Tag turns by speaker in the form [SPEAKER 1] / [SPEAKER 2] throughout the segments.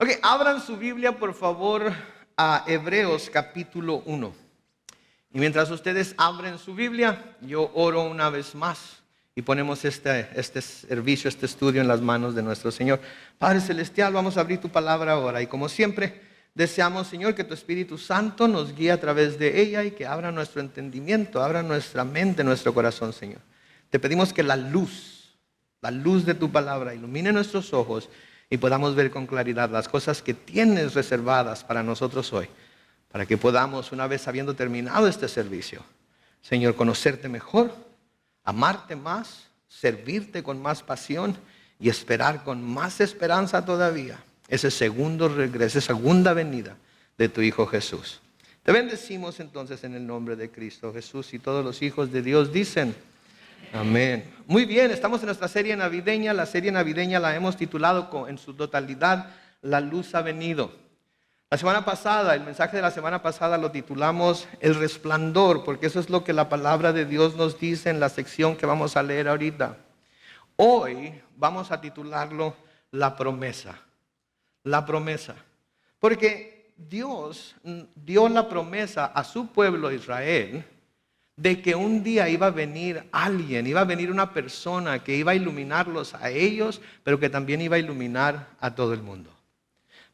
[SPEAKER 1] Ok, abran su Biblia por favor a Hebreos capítulo 1. Y mientras ustedes abren su Biblia, yo oro una vez más y ponemos este servicio, este estudio en las manos de nuestro Señor. Padre Celestial, vamos a abrir tu palabra ahora y como siempre deseamos, Señor, que tu Espíritu Santo nos guíe a través de ella y que abra nuestro entendimiento, abra nuestra mente, nuestro corazón, Señor. Te pedimos que la luz de tu palabra ilumine nuestros ojos y podamos ver con claridad las cosas que tienes reservadas para nosotros hoy, para que podamos, una vez habiendo terminado este servicio, Señor, conocerte mejor, amarte más, servirte con más pasión y esperar con más esperanza todavía ese segundo regreso, esa segunda venida de tu Hijo Jesús. Te bendecimos entonces en el nombre de Cristo Jesús, y todos los hijos de Dios dicen amén. Muy bien, estamos en nuestra serie navideña. La serie navideña la hemos titulado en su totalidad La luz ha venido. La semana pasada, el mensaje de la semana pasada lo titulamos El resplandor, porque eso es lo que la palabra de Dios nos dice en la sección que vamos a leer ahorita. Hoy vamos a titularlo La promesa. La promesa. Porque Dios dio la promesa a su pueblo Israel de que un día iba a venir alguien, iba a venir una persona que iba a iluminarlos a ellos, pero que también iba a iluminar a todo el mundo.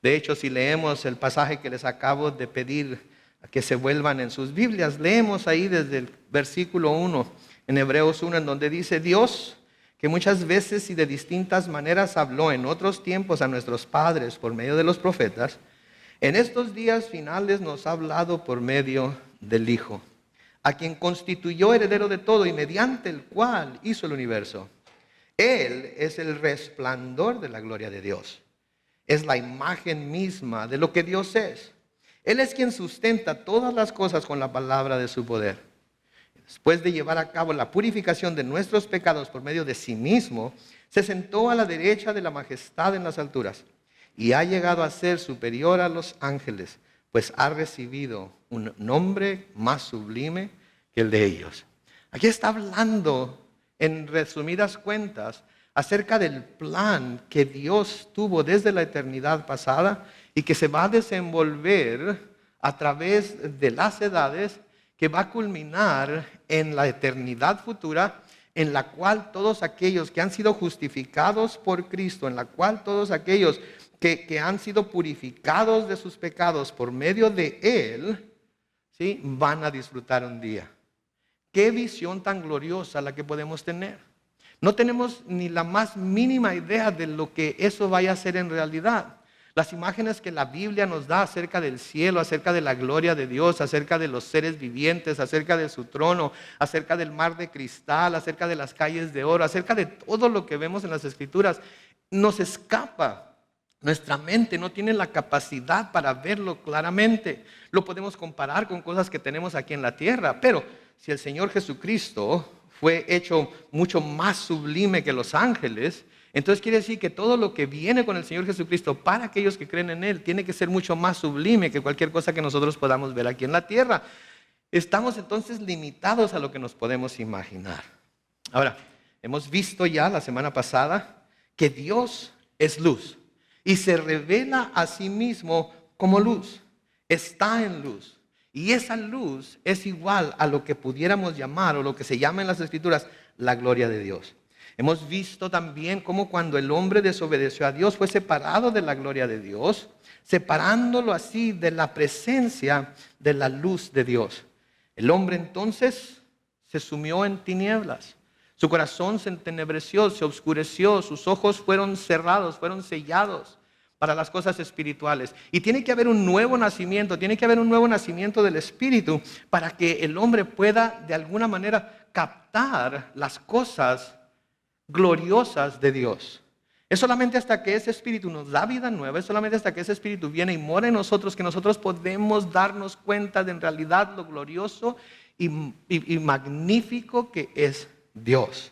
[SPEAKER 1] De hecho, si leemos el pasaje que les acabo de pedir que se vuelvan en sus Biblias, leemos ahí desde el versículo 1, en Hebreos 1, en donde dice: Dios, que muchas veces y de distintas maneras habló en otros tiempos a nuestros padres por medio de los profetas, en estos días finales nos ha hablado por medio del Hijo, a quien constituyó heredero de todo y mediante el cual hizo el universo. Él es el resplandor de la gloria de Dios. Es la imagen misma de lo que Dios es. Él es quien sustenta todas las cosas con la palabra de su poder. Después de llevar a cabo la purificación de nuestros pecados por medio de sí mismo, se sentó a la derecha de la majestad en las alturas y ha llegado a ser superior a los ángeles, pues ha recibido un nombre más sublime que el de ellos. Aquí está hablando, en resumidas cuentas, acerca del plan que Dios tuvo desde la eternidad pasada y que se va a desenvolver a través de las edades, que va a culminar en la eternidad futura, en la cual todos aquellos que han sido justificados por Cristo, en la cual todos aquellos que han sido purificados de sus pecados por medio de Él, ¿sí?, van a disfrutar un día. Qué visión tan gloriosa la que podemos tener. No tenemos ni la más mínima idea de lo que eso vaya a ser en realidad. Las imágenes que la Biblia nos da acerca del cielo, acerca de la gloria de Dios, acerca de los seres vivientes, acerca de su trono, acerca del mar de cristal, acerca de las calles de oro, acerca de todo lo que vemos en las Escrituras, nos escapa. Nuestra mente no tiene la capacidad para verlo claramente. Lo podemos comparar con cosas que tenemos aquí en la tierra, pero si el Señor Jesucristo fue hecho mucho más sublime que los ángeles, entonces quiere decir que todo lo que viene con el Señor Jesucristo para aquellos que creen en Él tiene que ser mucho más sublime que cualquier cosa que nosotros podamos ver aquí en la tierra. Estamos entonces limitados a lo que nos podemos imaginar. Ahora, hemos visto ya la semana pasada que Dios es luz y se revela a sí mismo como luz. Está en luz. Y esa luz es igual a lo que pudiéramos llamar, o lo que se llama en las Escrituras, la gloria de Dios. Hemos visto también cómo cuando el hombre desobedeció a Dios fue separado de la gloria de Dios, separándolo así de la presencia de la luz de Dios. El hombre entonces se sumió en tinieblas. Su corazón se entenebreció, se oscureció, sus ojos fueron cerrados, fueron sellados para las cosas espirituales. Y tiene que haber un nuevo nacimiento del Espíritu para que el hombre pueda de alguna manera captar las cosas gloriosas de Dios. Es solamente hasta que ese Espíritu nos da vida nueva, es solamente hasta que ese Espíritu viene y mora en nosotros, que nosotros podemos darnos cuenta de en realidad lo glorioso y magnífico que es Dios.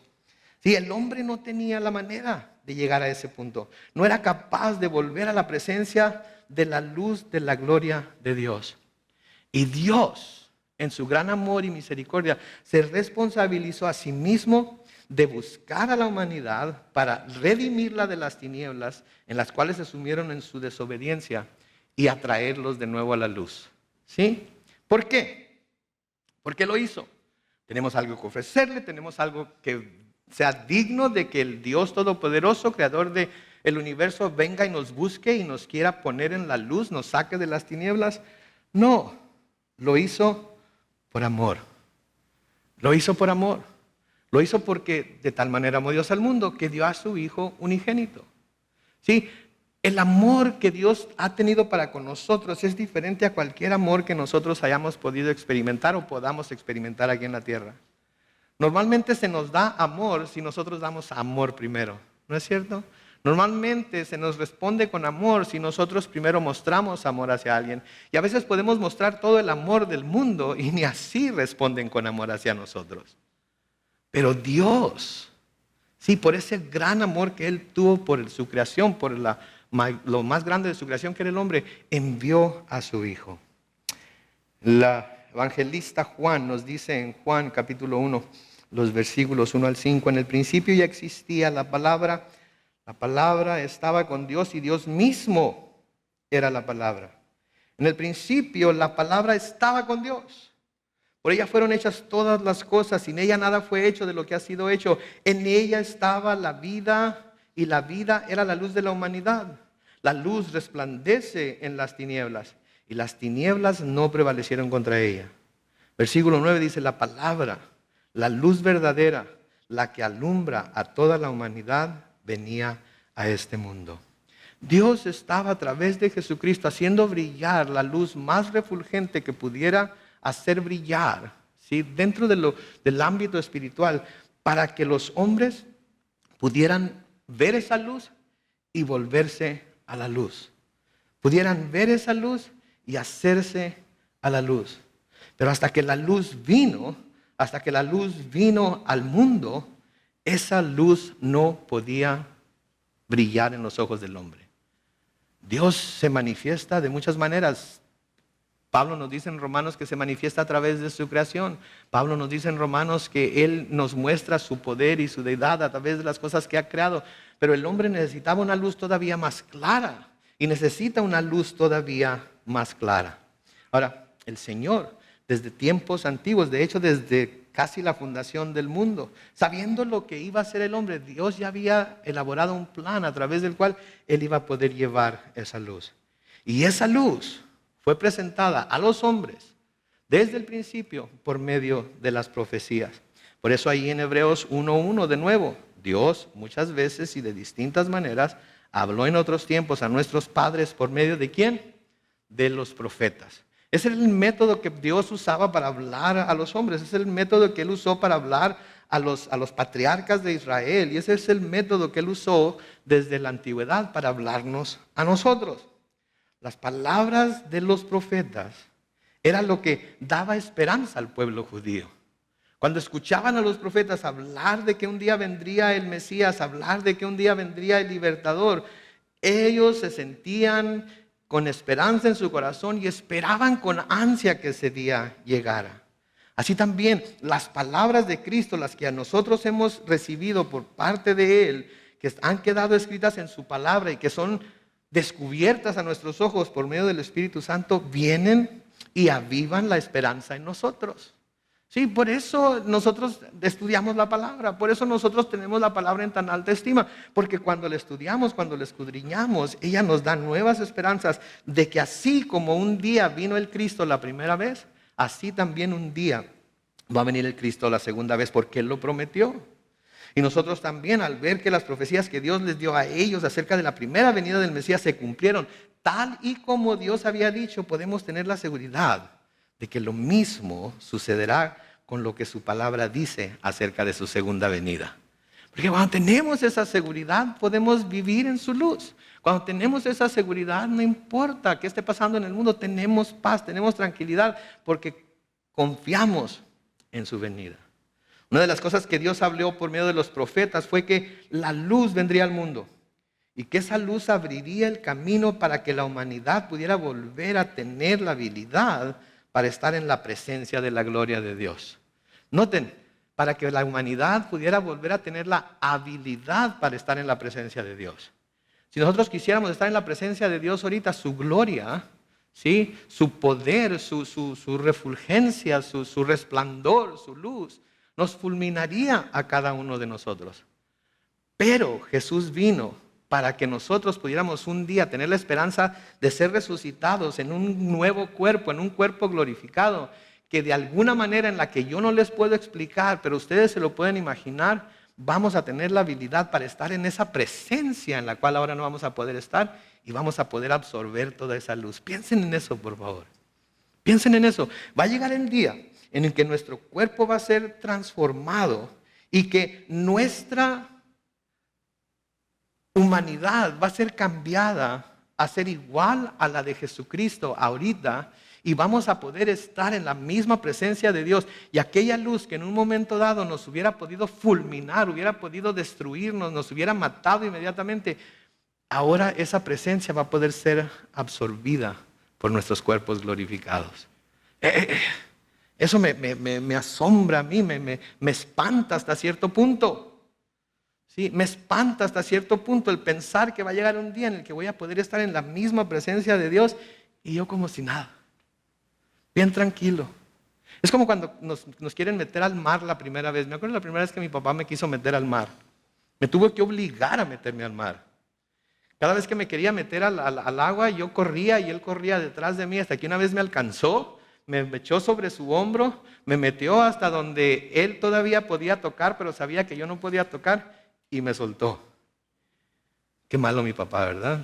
[SPEAKER 1] Sí, el hombre no tenía la manera de llegar a ese punto. No era capaz de volver a la presencia de la luz de la gloria de Dios. Y Dios, en su gran amor y misericordia, se responsabilizó a sí mismo de buscar a la humanidad para redimirla de las tinieblas en las cuales se sumieron en su desobediencia y atraerlos de nuevo a la luz. ¿Sí? ¿Por qué? ¿Por qué lo hizo? Tenemos algo que ofrecerle, tenemos algo que sea digno de que el Dios Todopoderoso, Creador del universo, venga y nos busque y nos quiera poner en la luz, nos saque de las tinieblas. No, lo hizo por amor. Lo hizo por amor. Lo hizo porque de tal manera amó Dios al mundo que dio a su Hijo unigénito. ¿Sí? El amor que Dios ha tenido para con nosotros es diferente a cualquier amor que nosotros hayamos podido experimentar o podamos experimentar aquí en la tierra. Normalmente se nos da amor si nosotros damos amor primero, ¿no es cierto? Normalmente se nos responde con amor si nosotros primero mostramos amor hacia alguien. Y a veces podemos mostrar todo el amor del mundo y ni así responden con amor hacia nosotros. Pero Dios, sí, por ese gran amor que Él tuvo por su creación, por lo más grande de su creación que era el hombre, envió a su Hijo. La evangelista Juan nos dice en Juan capítulo 1, los versículos 1 al 5, en el principio ya existía la palabra estaba con Dios y Dios mismo era la palabra. En el principio la palabra estaba con Dios. Por ella fueron hechas todas las cosas, sin ella nada fue hecho de lo que ha sido hecho. En ella estaba la vida y la vida era la luz de la humanidad. La luz resplandece en las tinieblas y las tinieblas no prevalecieron contra ella. Versículo 9 dice, la palabra, la luz verdadera, la que alumbra a toda la humanidad, venía a este mundo. Dios estaba a través de Jesucristo haciendo brillar la luz más refulgente que pudiera hacer brillar, ¿sí?, dentro del ámbito espiritual, para que los hombres pudieran ver esa luz y volverse a la luz. Pudieran ver esa luz y hacerse a la luz. Pero hasta que la luz vino al mundo, esa luz no podía brillar en los ojos del hombre. Dios se manifiesta de muchas maneras. Pablo nos dice en Romanos que se manifiesta a través de su creación. Pablo nos dice en Romanos que Él nos muestra su poder y su deidad a través de las cosas que ha creado. Pero el hombre necesitaba una luz todavía más clara y necesita una luz todavía más clara. Ahora, el Señor, desde tiempos antiguos, de hecho desde casi la fundación del mundo, sabiendo lo que iba a hacer el hombre, Dios ya había elaborado un plan a través del cual Él iba a poder llevar esa luz. Y esa luz fue presentada a los hombres desde el principio por medio de las profecías. Por eso ahí en Hebreos 1:1 de nuevo, Dios muchas veces y de distintas maneras habló en otros tiempos a nuestros padres por medio de ¿quién? De los profetas. Ese es el método que Dios usaba para hablar a los hombres. Ese es el método que Él usó para hablar a los patriarcas de Israel. Y ese es el método que Él usó desde la antigüedad para hablarnos a nosotros. Las palabras de los profetas era lo que daba esperanza al pueblo judío. Cuando escuchaban a los profetas hablar de que un día vendría el Mesías, hablar de que un día vendría el libertador, ellos se sentían con esperanza en su corazón y esperaban con ansia que ese día llegara. Así también las palabras de Cristo, las que a nosotros hemos recibido por parte de Él, que han quedado escritas en su palabra y que son descubiertas a nuestros ojos por medio del Espíritu Santo, vienen y avivan la esperanza en nosotros. Sí, por eso nosotros estudiamos la palabra, por eso nosotros tenemos la palabra en tan alta estima, porque cuando la estudiamos, cuando la escudriñamos, ella nos da nuevas esperanzas de que así como un día vino el Cristo la primera vez, así también un día va a venir el Cristo la segunda vez, porque Él lo prometió. Y nosotros también, al ver que las profecías que Dios les dio a ellos acerca de la primera venida del Mesías se cumplieron, tal y como Dios había dicho, podemos tener la seguridad de que lo mismo sucederá con lo que su palabra dice acerca de su segunda venida. Porque cuando tenemos esa seguridad, podemos vivir en su luz. Cuando tenemos esa seguridad, no importa qué esté pasando en el mundo, tenemos paz, tenemos tranquilidad, porque confiamos en su venida. Una de las cosas que Dios habló por medio de los profetas fue que la luz vendría al mundo y que esa luz abriría el camino para que la humanidad pudiera volver a tener la habilidad para estar en la presencia de la gloria de Dios. Noten, para que la humanidad pudiera volver a tener la habilidad para estar en la presencia de Dios. Si nosotros quisiéramos estar en la presencia de Dios ahorita, su gloria, ¿sí?, su poder, su refulgencia, su resplandor, su luz, nos fulminaría a cada uno de nosotros. Pero Jesús vino para que nosotros pudiéramos un día tener la esperanza de ser resucitados en un nuevo cuerpo, en un cuerpo glorificado, que de alguna manera en la que yo no les puedo explicar, pero ustedes se lo pueden imaginar, vamos a tener la habilidad para estar en esa presencia en la cual ahora no vamos a poder estar y vamos a poder absorber toda esa luz. Piensen en eso, por favor. Piensen en eso. Va a llegar el día en el que nuestro cuerpo va a ser transformado y que nuestra humanidad va a ser cambiada a ser igual a la de Jesucristo ahorita, y vamos a poder estar en la misma presencia de Dios. Y aquella luz que en un momento dado nos hubiera podido fulminar, hubiera podido destruirnos, nos hubiera matado inmediatamente, ahora esa presencia va a poder ser absorbida por nuestros cuerpos glorificados. Eso me asombra a mí, me espanta hasta cierto punto. Sí, me espanta hasta cierto punto el pensar que va a llegar un día en el que voy a poder estar en la misma presencia de Dios y yo como si nada. Bien tranquilo. Es como cuando nos quieren meter al mar la primera vez. Me acuerdo la primera vez que mi papá me quiso meter al mar. Me tuvo que obligar a meterme al mar. Cada vez que me quería meter al agua, yo corría y él corría detrás de mí hasta que una vez me alcanzó, me echó sobre su hombro, me metió hasta donde él todavía podía tocar, pero sabía que yo no podía tocar y me soltó. Qué malo mi papá, ¿verdad?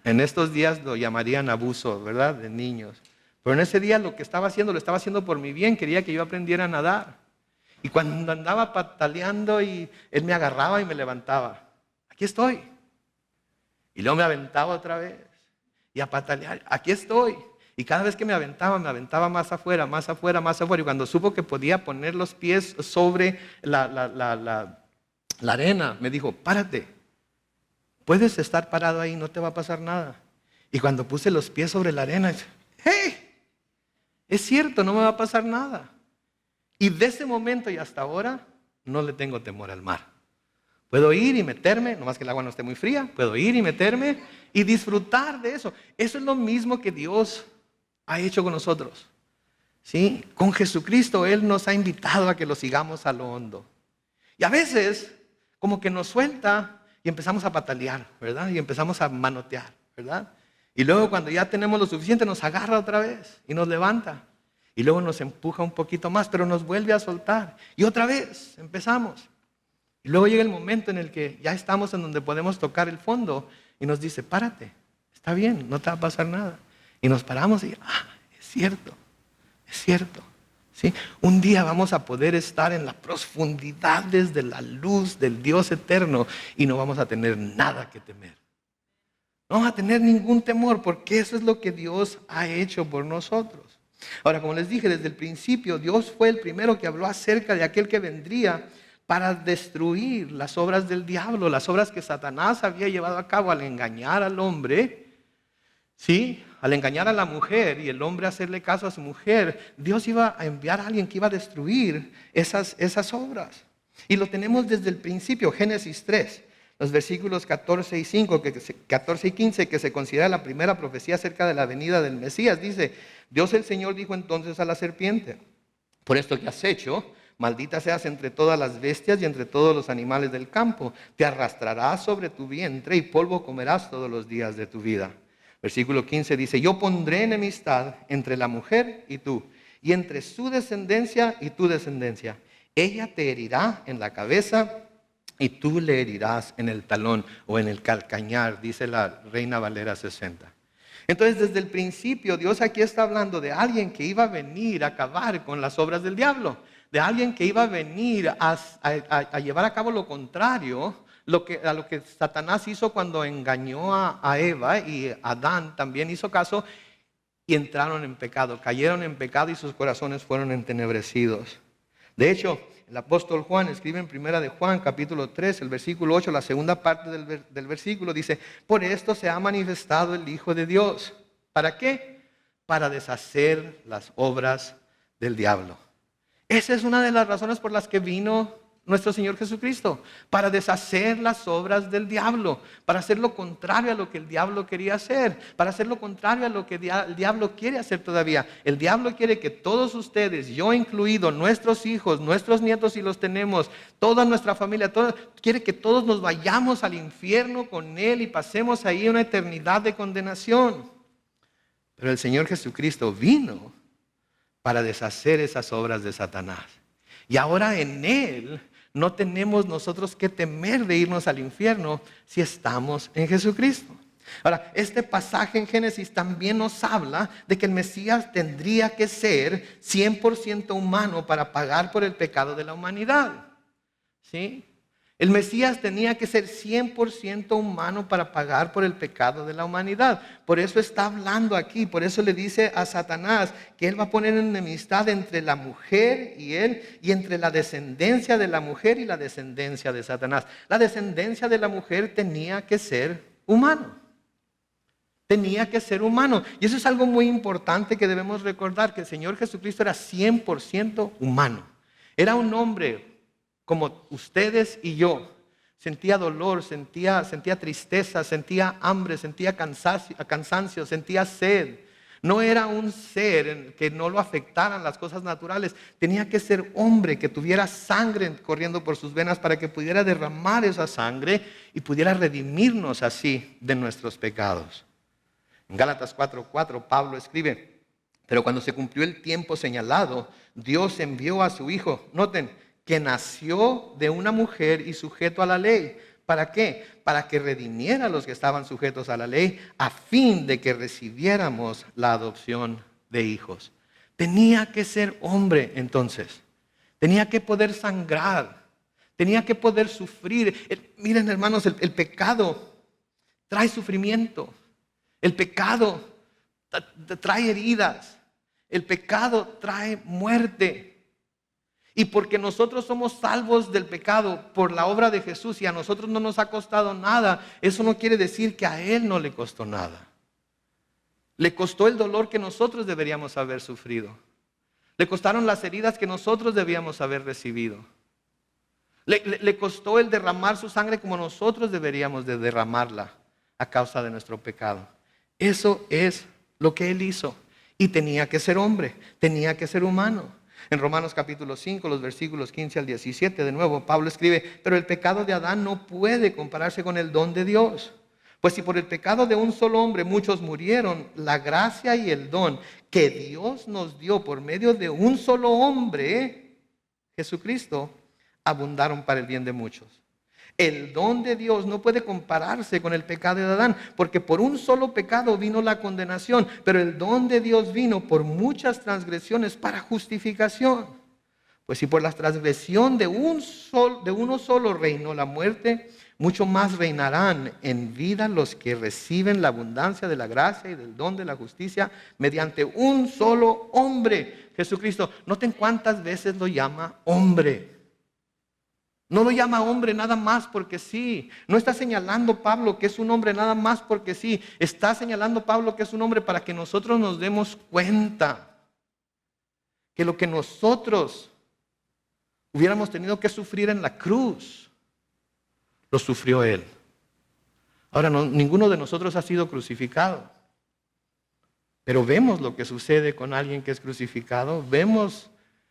[SPEAKER 1] En estos días lo llamarían abuso, ¿verdad? De niños. Pero en ese día lo que estaba haciendo, lo estaba haciendo por mi bien. Quería que yo aprendiera a nadar. Y cuando andaba pataleando y él me agarraba y me levantaba. Aquí estoy. Y luego me aventaba otra vez. Y a patalear. Aquí estoy. Y cada vez que me aventaba más afuera, más afuera, más afuera. Y cuando supo que podía poner los pies sobre la arena, me dijo, párate. Puedes estar parado ahí, no te va a pasar nada. Y cuando puse los pies sobre la arena, ¡hey! Es cierto, no me va a pasar nada. Y de ese momento y hasta ahora, no le tengo temor al mar. Puedo ir y meterme, nomás que el agua no esté muy fría, puedo ir y meterme y disfrutar de eso. Eso es lo mismo que Dios ha hecho con nosotros. ¿Sí? Con Jesucristo Él nos ha invitado a que lo sigamos a lo hondo. Y a veces, como que nos suelta y empezamos a patalear, ¿verdad? Y empezamos a manotear, ¿verdad? Y luego cuando ya tenemos lo suficiente nos agarra otra vez y nos levanta. Y luego nos empuja un poquito más, pero nos vuelve a soltar. Y otra vez empezamos. Y luego llega el momento en el que ya estamos en donde podemos tocar el fondo y nos dice, párate, está bien, no te va a pasar nada. Y nos paramos y, es cierto, es cierto. ¿Sí? Un día vamos a poder estar en las profundidades de la luz del Dios eterno y no vamos a tener nada que temer. No vamos a tener ningún temor porque eso es lo que Dios ha hecho por nosotros. Ahora, como les dije desde el principio, Dios fue el primero que habló acerca de aquel que vendría para destruir las obras del diablo, las obras que Satanás había llevado a cabo al engañar al hombre, ¿sí? Al engañar a la mujer y el hombre hacerle caso a su mujer. Dios iba a enviar a alguien que iba a destruir esas obras. Y lo tenemos desde el principio, Génesis 3. Los versículos 14 y 15, que se considera la primera profecía acerca de la venida del Mesías, dice, Dios el Señor dijo entonces a la serpiente, por esto que has hecho, maldita seas entre todas las bestias y entre todos los animales del campo, te arrastrarás sobre tu vientre y polvo comerás todos los días de tu vida. Versículo 15 dice, yo pondré enemistad entre la mujer y tú, y entre su descendencia y tu descendencia. Ella te herirá en la cabeza y tú le herirás en el talón o en el calcañar, dice la Reina Valera 60. Entonces, desde el principio, Dios aquí está hablando de alguien que iba a venir a acabar con las obras del diablo, de alguien que iba a venir a llevar a cabo lo contrario a lo que Satanás hizo cuando engañó a Eva, y Adán también hizo caso y entraron en pecado, cayeron en pecado y sus corazones fueron entenebrecidos. De hecho, el apóstol Juan escribe en primera de Juan, capítulo 3, el versículo 8, la segunda parte del versículo, dice, por esto se ha manifestado el Hijo de Dios. ¿Para qué? Para deshacer las obras del diablo. Esa es una de las razones por las que vino nuestro Señor Jesucristo, para deshacer las obras del diablo, para hacer lo contrario a lo que el diablo quería hacer, para hacer lo contrario a lo que el diablo quiere hacer todavía. El diablo quiere que todos ustedes, yo incluido, nuestros hijos, nuestros nietos si los tenemos, toda nuestra familia, quiere que todos nos vayamos al infierno con Él y pasemos ahí una eternidad de condenación. Pero el Señor Jesucristo vino para deshacer esas obras de Satanás. Y ahora en Él no tenemos nosotros que temer de irnos al infierno si estamos en Jesucristo. Ahora, este pasaje en Génesis también nos habla de que el Mesías tendría que ser 100% humano para pagar por el pecado de la humanidad. ¿Sí? El Mesías tenía que ser 100% humano para pagar por el pecado de la humanidad. Por eso está hablando aquí, por eso le dice a Satanás que él va a poner enemistad entre la mujer y él, y entre la descendencia de la mujer y la descendencia de Satanás. La descendencia de la mujer tenía que ser humano. Tenía que ser humano. Y eso es algo muy importante que debemos recordar, que el Señor Jesucristo era 100% humano. Era un hombre como ustedes y yo. Sentía dolor, sentía tristeza, sentía hambre, sentía cansancio, sentía sed. No era un ser que no lo afectaran las cosas naturales. Tenía que ser hombre, que tuviera sangre corriendo por sus venas para que pudiera derramar esa sangre y pudiera redimirnos así de nuestros pecados. En Gálatas 4:4 Pablo escribe: pero cuando se cumplió el tiempo señalado, Dios envió a su Hijo. Noten, que nació de una mujer y sujeto a la ley. ¿Para qué? Para que redimiera a los que estaban sujetos a la ley, a fin de que recibiéramos la adopción de hijos. Tenía que ser hombre entonces. Tenía que poder sangrar. Tenía que poder sufrir. Miren, hermanos, el pecado trae sufrimiento. El pecado trae heridas. El pecado trae muerte. Y porque nosotros somos salvos del pecado por la obra de Jesús y a nosotros no nos ha costado nada, eso no quiere decir que a Él no le costó nada. Le costó el dolor que nosotros deberíamos haber sufrido. Le costaron las heridas que nosotros debíamos haber recibido. Le costó el derramar su sangre como nosotros deberíamos de derramarla a causa de nuestro pecado. Eso es lo que Él hizo. Y tenía que ser hombre, tenía que ser humano. En Romanos capítulo 5, los versículos 15 al 17, de nuevo, Pablo escribe: pero el pecado de Adán no puede compararse con el don de Dios. Pues si por el pecado de un solo hombre muchos murieron, la gracia y el don que Dios nos dio por medio de un solo hombre, Jesucristo, abundaron para el bien de muchos. El don de Dios no puede compararse con el pecado de Adán, porque por un solo pecado vino la condenación, pero el don de Dios vino por muchas transgresiones para justificación. Pues si por la transgresión de uno solo reinó la muerte, mucho más reinarán en vida los que reciben la abundancia de la gracia y del don de la justicia mediante un solo hombre, Jesucristo. Noten cuántas veces lo llama hombre. No lo llama hombre nada más porque sí. No está señalando Pablo que es un hombre nada más porque sí. Está señalando Pablo que es un hombre para que nosotros nos demos cuenta que lo que nosotros hubiéramos tenido que sufrir en la cruz, lo sufrió Él. Ahora, ninguno de nosotros ha sido crucificado. Pero vemos lo que sucede con alguien que es crucificado. Vemos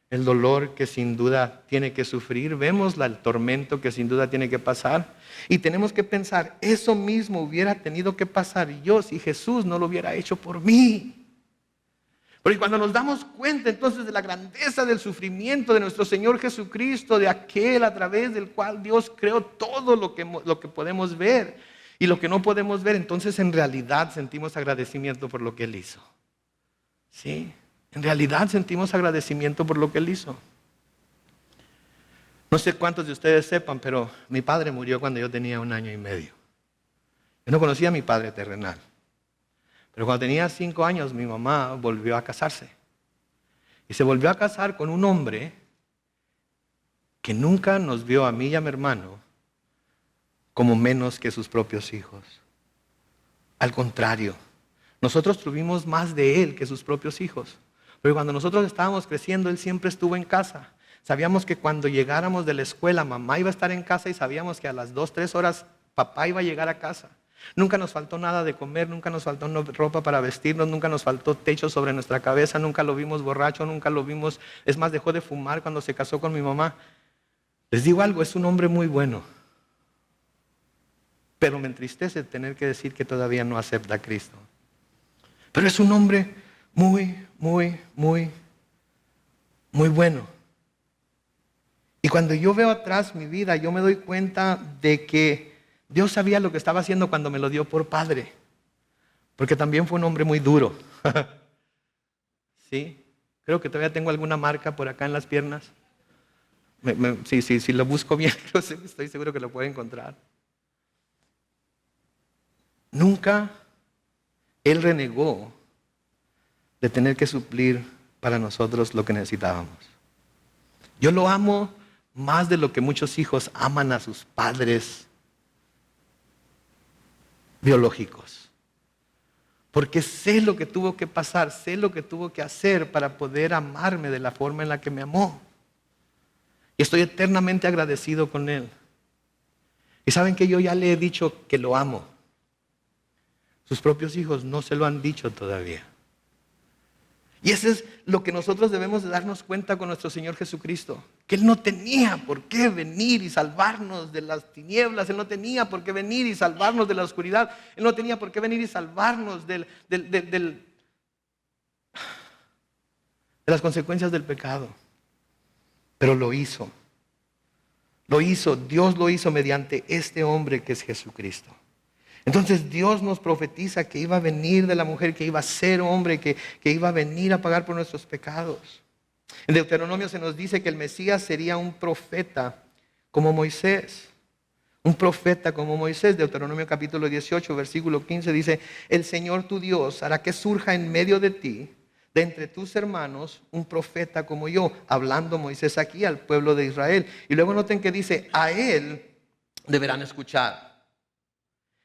[SPEAKER 1] el dolor que sin duda tiene que sufrir. Vemos el tormento que sin duda tiene que pasar. Y tenemos que pensar, eso mismo hubiera tenido que pasar yo si Jesús no lo hubiera hecho por mí. Porque cuando nos damos cuenta entonces de la grandeza del sufrimiento de nuestro Señor Jesucristo, de aquel a través del cual Dios creó todo lo que podemos ver y lo que no podemos ver, entonces en realidad sentimos agradecimiento por lo que Él hizo. ¿Sí? En realidad sentimos agradecimiento por lo que Él hizo. No sé cuántos de ustedes sepan, pero mi padre murió cuando yo tenía 1 año y medio. Yo no conocía a mi padre terrenal. Pero cuando tenía 5 años, mi mamá volvió a casarse. Y se volvió a casar con un hombre que nunca nos vio a mí y a mi hermano como menos que sus propios hijos. Al contrario, nosotros tuvimos más de él que sus propios hijos. Pero cuando nosotros estábamos creciendo, Él siempre estuvo en casa. Sabíamos que cuando llegáramos de la escuela, mamá iba a estar en casa y sabíamos que a las 2, 3 horas papá iba a llegar a casa. Nunca nos faltó nada de comer, nunca nos faltó ropa para vestirnos, nunca nos faltó techo sobre nuestra cabeza, nunca lo vimos borracho, nunca lo vimos, es más, dejó de fumar cuando se casó con mi mamá. Les digo algo, es un hombre muy bueno. Pero me entristece tener que decir que todavía no acepta a Cristo. Pero es un hombre muy bueno. Y cuando yo veo atrás mi vida, yo me doy cuenta de que Dios sabía lo que estaba haciendo cuando me lo dio por padre. Porque también fue un hombre muy duro. ¿Sí? Creo que todavía tengo alguna marca por acá en las piernas. Si lo busco bien, estoy seguro que lo puedo encontrar. Nunca Él renegó de tener que suplir para nosotros lo que necesitábamos. Yo lo amo más de lo que muchos hijos aman a sus padres biológicos. Porque sé lo que tuvo que pasar, sé lo que tuvo que hacer para poder amarme de la forma en la que me amó. Y estoy eternamente agradecido con Él. Y saben que yo ya le he dicho que lo amo. Sus propios hijos no se lo han dicho todavía. Y eso es lo que nosotros debemos de darnos cuenta con nuestro Señor Jesucristo. Que Él no tenía por qué venir y salvarnos de las tinieblas. Él no tenía por qué venir y salvarnos de la oscuridad. Él no tenía por qué venir y salvarnos de las consecuencias del pecado. Pero lo hizo. Lo hizo, Dios lo hizo mediante este hombre que es Jesucristo. Entonces Dios nos profetiza que iba a venir de la mujer, que iba a ser hombre, que iba a venir a pagar por nuestros pecados. En Deuteronomio se nos dice que el Mesías sería un profeta como Moisés. Un profeta como Moisés. Deuteronomio capítulo 18, versículo 15 dice: el Señor tu Dios hará que surja en medio de ti, de entre tus hermanos, un profeta como yo. Hablando Moisés aquí al pueblo de Israel. Y luego noten que dice: a él deberán escuchar.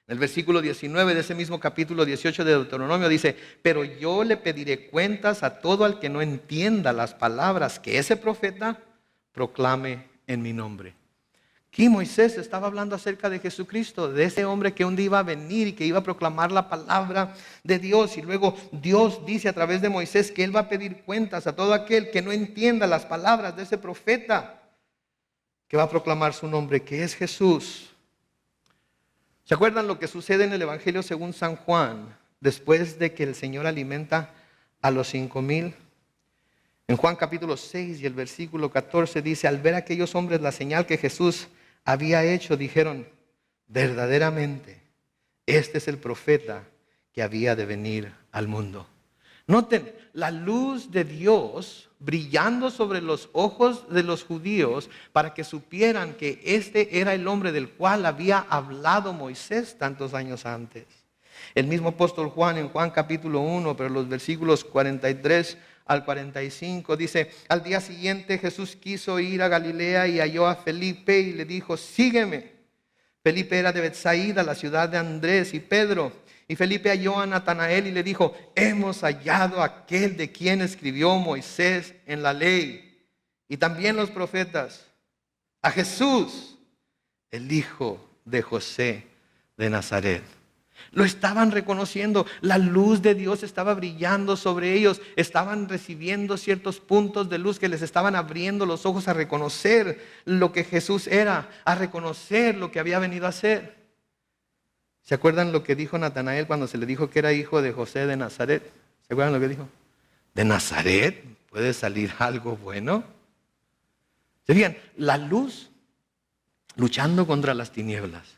[SPEAKER 1] En el versículo 19 de ese mismo capítulo 18 de Deuteronomio dice: pero yo le pediré cuentas a todo al que no entienda las palabras que ese profeta proclame en mi nombre. Aquí Moisés estaba hablando acerca de Jesucristo, de ese hombre que un día iba a venir y que iba a proclamar la palabra de Dios. Y luego Dios dice a través de Moisés que Él va a pedir cuentas a todo aquel que no entienda las palabras de ese profeta que va a proclamar su nombre, que es Jesús. ¿Se acuerdan lo que sucede en el Evangelio según San Juan? Después de que el Señor alimenta a los 5,000. En Juan capítulo 6 y el versículo 14 dice: al ver a aquellos hombres la señal que Jesús había hecho, dijeron: verdaderamente, este es el profeta que había de venir al mundo. Noten, la luz de Dios brillando sobre los ojos de los judíos para que supieran que este era el hombre del cual había hablado Moisés tantos años antes. El mismo apóstol Juan en Juan capítulo 1, pero los versículos 43 al 45 dice: al día siguiente Jesús quiso ir a Galilea y halló a Felipe y le dijo: sígueme. Felipe era de Betsaida, la ciudad de Andrés y Pedro. Y Felipe halló a Natanael y le dijo: hemos hallado a aquel de quien escribió Moisés en la ley y también los profetas, a Jesús, el hijo de José de Nazaret. Lo estaban reconociendo, la luz de Dios estaba brillando sobre ellos, estaban recibiendo ciertos puntos de luz que les estaban abriendo los ojos a reconocer lo que Jesús era, a reconocer lo que había venido a hacer. ¿Se acuerdan lo que dijo Natanael cuando se le dijo que era hijo de José de Nazaret? ¿Se acuerdan lo que dijo? ¿De Nazaret puede salir algo bueno? ¿Se fijan? La luz luchando contra las tinieblas.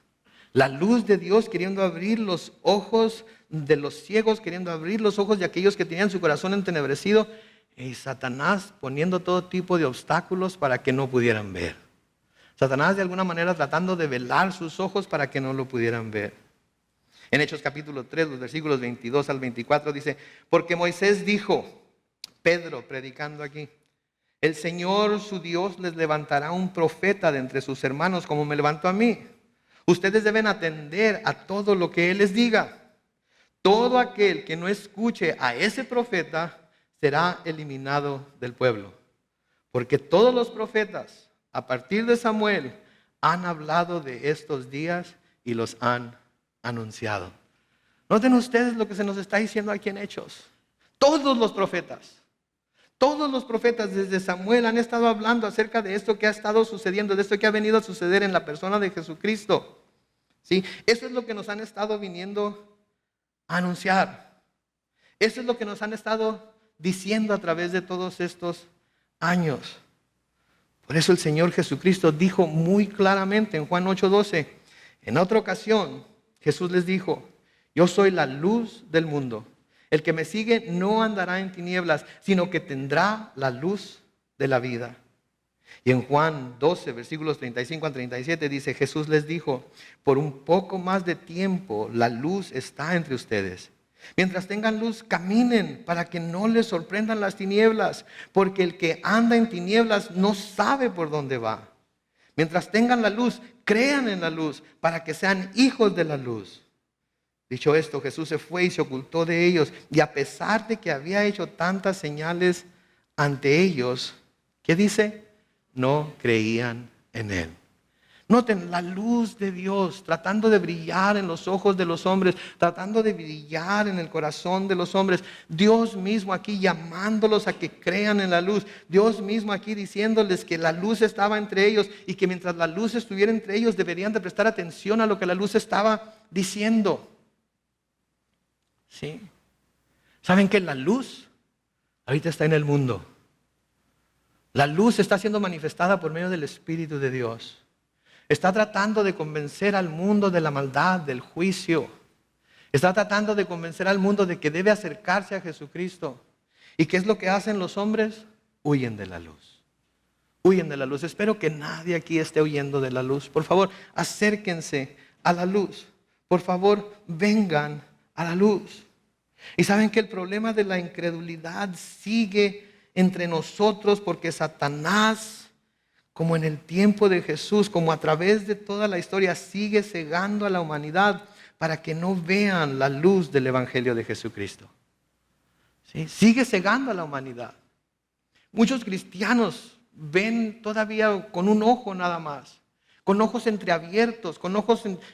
[SPEAKER 1] La luz de Dios queriendo abrir los ojos de los ciegos, queriendo abrir los ojos de aquellos que tenían su corazón entenebrecido, y Satanás poniendo todo tipo de obstáculos para que no pudieran ver. Satanás de alguna manera tratando de velar sus ojos para que no lo pudieran ver. En Hechos capítulo 3, los versículos 22 al 24 dice: porque Moisés dijo, Pedro predicando aquí: el Señor su Dios les levantará un profeta de entre sus hermanos como me levantó a mí. Ustedes deben atender a todo lo que Él les diga. Todo aquel que no escuche a ese profeta será eliminado del pueblo. Porque todos los profetas, a partir de Samuel, han hablado de estos días y los han anunciado. Noten ustedes lo que se nos está diciendo aquí en Hechos. Todos los profetas desde Samuel han estado hablando acerca de esto que ha estado sucediendo, de esto que ha venido a suceder en la persona de Jesucristo. ¿Sí? Eso es lo que nos han estado viniendo a anunciar. Eso es lo que nos han estado diciendo a través de todos estos años. Por eso el Señor Jesucristo dijo muy claramente en Juan 8:12, en otra ocasión Jesús les dijo, yo soy la luz del mundo. El que me sigue no andará en tinieblas, sino que tendrá la luz de la vida. Y en Juan 12, versículos 35 a 37 dice, Jesús les dijo, por un poco más de tiempo la luz está entre ustedes. Mientras tengan luz, caminen para que no les sorprendan las tinieblas, porque el que anda en tinieblas no sabe por dónde va. Mientras tengan la luz, crean en la luz para que sean hijos de la luz. Dicho esto, Jesús se fue y se ocultó de ellos. Y a pesar de que había hecho tantas señales ante ellos, ¿qué dice? No creían en él. Noten la luz de Dios tratando de brillar en los ojos de los hombres, tratando de brillar en el corazón de los hombres. Dios mismo aquí llamándolos a que crean en la luz. Dios mismo aquí diciéndoles que la luz estaba entre ellos y que mientras la luz estuviera entre ellos deberían de prestar atención a lo que la luz estaba diciendo. ¿Sí? ¿Saben que la luz ahorita está en el mundo? La luz está siendo manifestada por medio del Espíritu de Dios. Está tratando de convencer al mundo de la maldad, del juicio. Está tratando de convencer al mundo de que debe acercarse a Jesucristo. ¿Y qué es lo que hacen los hombres? Huyen de la luz. Huyen de la luz. Espero que nadie aquí esté huyendo de la luz. Por favor, acérquense a la luz. Por favor, vengan a la luz. Y saben que el problema de la incredulidad sigue entre nosotros porque Satanás, como en el tiempo de Jesús, como a través de toda la historia, sigue cegando a la humanidad para que no vean la luz del Evangelio de Jesucristo. ¿Sí? Sigue cegando a la humanidad. Muchos cristianos ven todavía con un ojo nada más. Con ojos entreabiertos,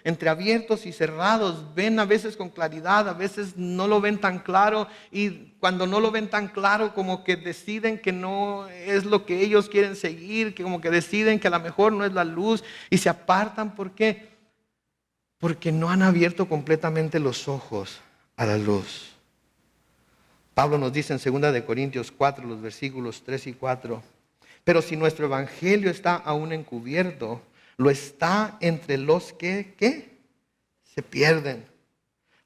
[SPEAKER 1] entreabiertos y cerrados. Ven a veces con claridad, a veces no lo ven tan claro. Y cuando no lo ven tan claro, como que deciden que no es lo que ellos quieren seguir, que como que deciden que a lo mejor no es la luz y se apartan. ¿Por qué? Porque no han abierto completamente los ojos a la luz. Pablo nos dice en 2 Corintios 4, los versículos 3 y 4. Pero si nuestro evangelio está aún encubierto, lo está entre los que, ¿qué? Se pierden.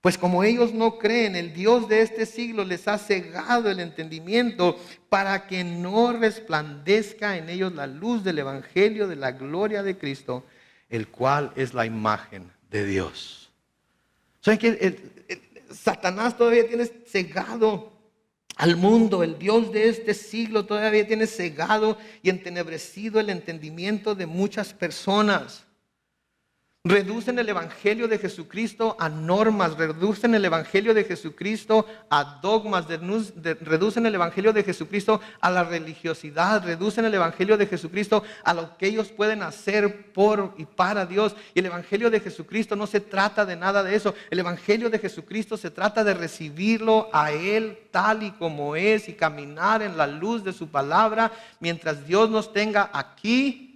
[SPEAKER 1] Pues como ellos no creen, el Dios de este siglo les ha cegado el entendimiento para que no resplandezca en ellos la luz del evangelio de la gloria de Cristo, el cual es la imagen de Dios. ¿Saben que Satanás todavía tiene cegado al mundo? El Dios de este siglo todavía tiene cegado y entenebrecido el entendimiento de muchas personas. Reducen el evangelio de Jesucristo a normas, reducen el evangelio de Jesucristo a dogmas, reducen el evangelio de Jesucristo a la religiosidad, reducen el evangelio de Jesucristo a lo que ellos pueden hacer por y para Dios. Y el evangelio de Jesucristo no se trata de nada de eso. El evangelio de Jesucristo se trata de recibirlo a Él tal y como es y caminar en la luz de su palabra mientras Dios nos tenga aquí.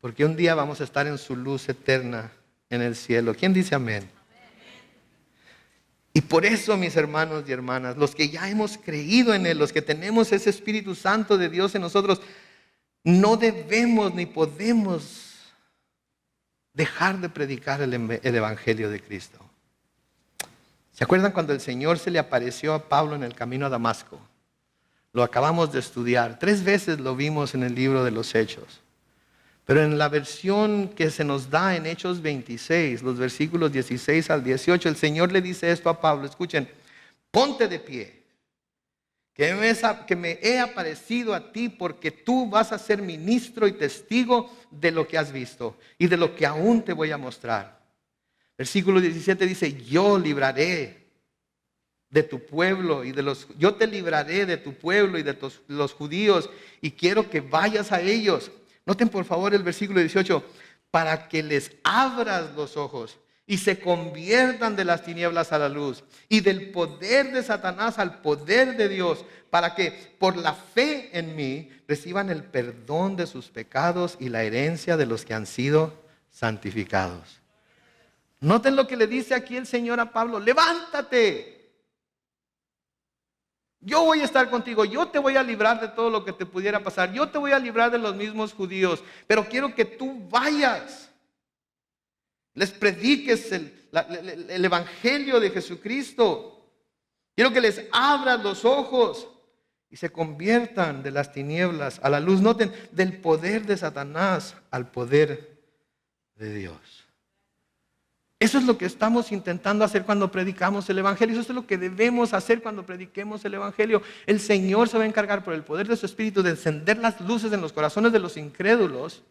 [SPEAKER 1] Porque un día vamos a estar en su luz eterna en el cielo. ¿Quién dice amén? Y por eso, mis hermanos y hermanas, los que ya hemos creído en Él, los que tenemos ese Espíritu Santo de Dios en nosotros, no debemos ni podemos dejar de predicar el Evangelio de Cristo. ¿Se acuerdan cuando el Señor se le apareció a Pablo en el camino a Damasco? Lo acabamos de estudiar. 3 veces lo vimos en el libro de los Hechos. Pero en la versión que se nos da en Hechos 26, los versículos 16 al 18, el Señor le dice esto a Pablo. Escuchen, ponte de pie, que me he aparecido a ti porque tú vas a ser ministro y testigo de lo que has visto y de lo que aún te voy a mostrar. Versículo 17 dice, yo libraré de tu pueblo yo te libraré de tu pueblo y de los judíos y quiero que vayas a ellos. Noten por favor el versículo 18, para que les abras los ojos y se conviertan de las tinieblas a la luz y del poder de Satanás al poder de Dios, para que por la fe en mí reciban el perdón de sus pecados y la herencia de los que han sido santificados. Noten lo que le dice aquí el Señor a Pablo: levántate. Yo voy a estar contigo, yo te voy a librar de todo lo que te pudiera pasar, yo te voy a librar de los mismos judíos, pero quiero que tú vayas, les prediques el evangelio de Jesucristo. Quiero que les abras los ojos y se conviertan de las tinieblas a la luz. Noten, del poder de Satanás al poder de Dios. Eso es lo que estamos intentando hacer cuando predicamos el evangelio. Eso es lo que debemos hacer cuando prediquemos el evangelio. El Señor se va a encargar por el poder de su Espíritu de encender las luces en los corazones de los incrédulos